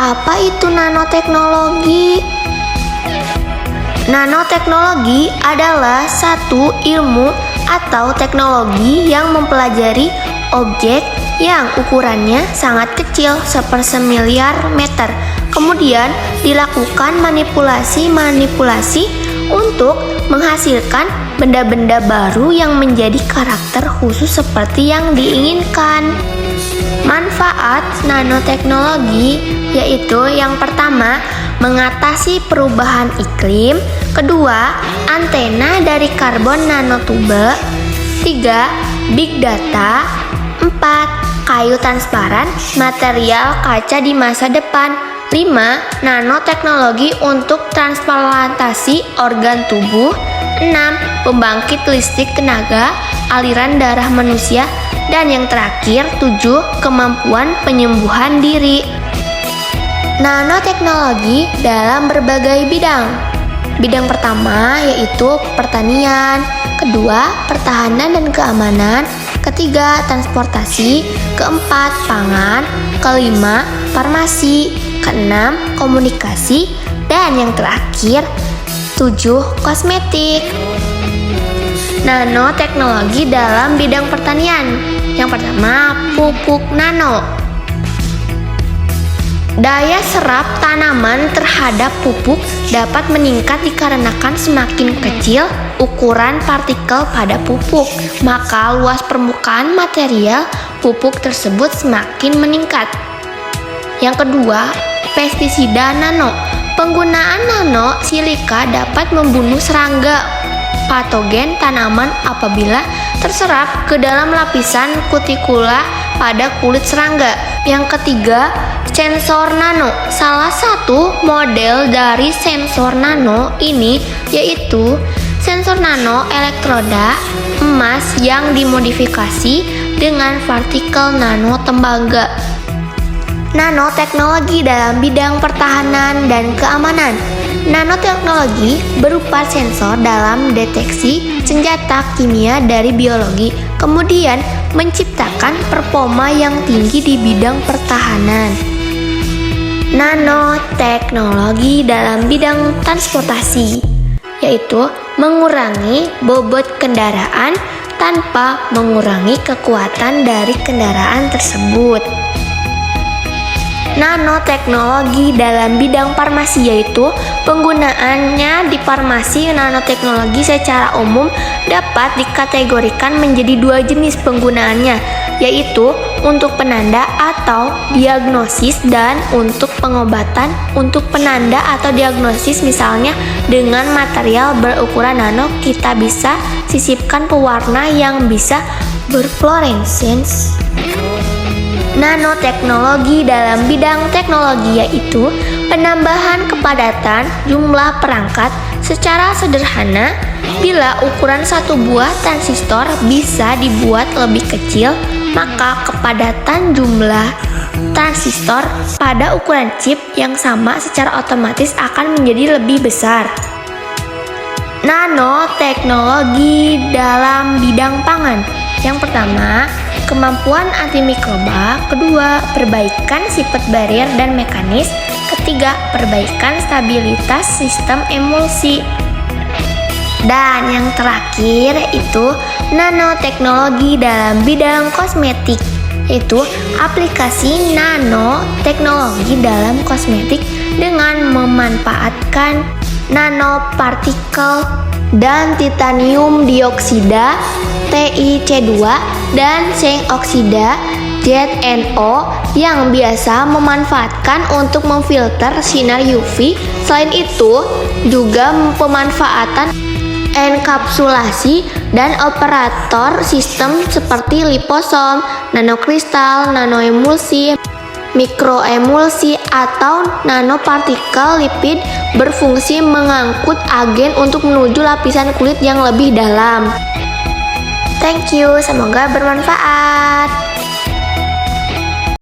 Apa itu nanoteknologi? Nanoteknologi adalah satu ilmu atau teknologi yang mempelajari objek yang ukurannya sangat kecil sepersemiliar meter. Kemudian dilakukan manipulasi untuk menghasilkan benda-benda baru yang menjadi karakter khusus seperti yang diinginkan. Manfaat nanoteknologi yaitu yang pertama, mengatasi perubahan iklim, kedua, antena dari karbon nanotube, tiga, big data, empat, kayu transparan, material kaca di masa depan, 5. Nanoteknologi untuk transplantasi organ tubuh, 6. Pembangkit listrik tenaga aliran darah manusia, dan yang terakhir 7. Kemampuan penyembuhan diri. Nanoteknologi dalam berbagai bidang. Bidang pertama yaitu pertanian, kedua pertahanan dan keamanan, ketiga transportasi, keempat pangan, kelima farmasi, keenam komunikasi, dan yang terakhir 7 kosmetik. Nanoteknologi dalam bidang pertanian. Yang pertama, pupuk nano. Daya serap tanaman terhadap pupuk dapat meningkat dikarenakan semakin kecil ukuran partikel pada pupuk, maka luas permukaan material pupuk tersebut semakin meningkat. Yang kedua, pestisida nano. Penggunaan nano silika dapat membunuh serangga patogen tanaman apabila terserap ke dalam lapisan kutikula pada kulit serangga. Yang ketiga, sensor nano. Salah satu model dari sensor nano ini yaitu sensor nano elektroda emas yang dimodifikasi dengan partikel nano tembaga. Nanoteknologi dalam bidang pertahanan dan keamanan. Nanoteknologi berupa sensor dalam deteksi senjata kimia dari biologi, kemudian menciptakan performa yang tinggi di bidang pertahanan. Nanoteknologi dalam bidang transportasi, yaitu mengurangi bobot kendaraan tanpa mengurangi kekuatan dari kendaraan tersebut. Nanoteknologi dalam bidang farmasi, yaitu penggunaannya di farmasi. Nanoteknologi secara umum dapat dikategorikan menjadi 2 jenis penggunaannya, yaitu untuk penanda atau diagnosis dan untuk pengobatan. Untuk penanda atau diagnosis, misalnya dengan material berukuran nano kita bisa sisipkan pewarna yang bisa berfluorescence. Nanoteknologi dalam bidang teknologi yaitu penambahan kepadatan jumlah perangkat secara sederhana. Bila ukuran satu buah transistor bisa dibuat lebih kecil, maka kepadatan jumlah transistor pada ukuran chip yang sama secara otomatis akan menjadi lebih besar. Nanoteknologi dalam bidang pangan. Yang pertama, kemampuan antimikroba, kedua, perbaikan sifat barrier dan mekanis, ketiga, perbaikan stabilitas sistem emulsi. Dan yang terakhir itu nanoteknologi dalam bidang kosmetik, yaitu aplikasi nanoteknologi dalam kosmetik dengan memanfaatkan nanopartikel dan titanium dioksida TiC2 dan zinc oksida ZnO yang biasa memanfaatkan untuk memfilter sinar UV. Selain itu, juga pemanfaatan enkapsulasi dan operator sistem seperti liposom, nanokristal, nanoemulsi, mikroemulsi, atau nanopartikel lipid berfungsi mengangkut agen untuk menuju lapisan kulit yang lebih dalam. Thank you, semoga bermanfaat.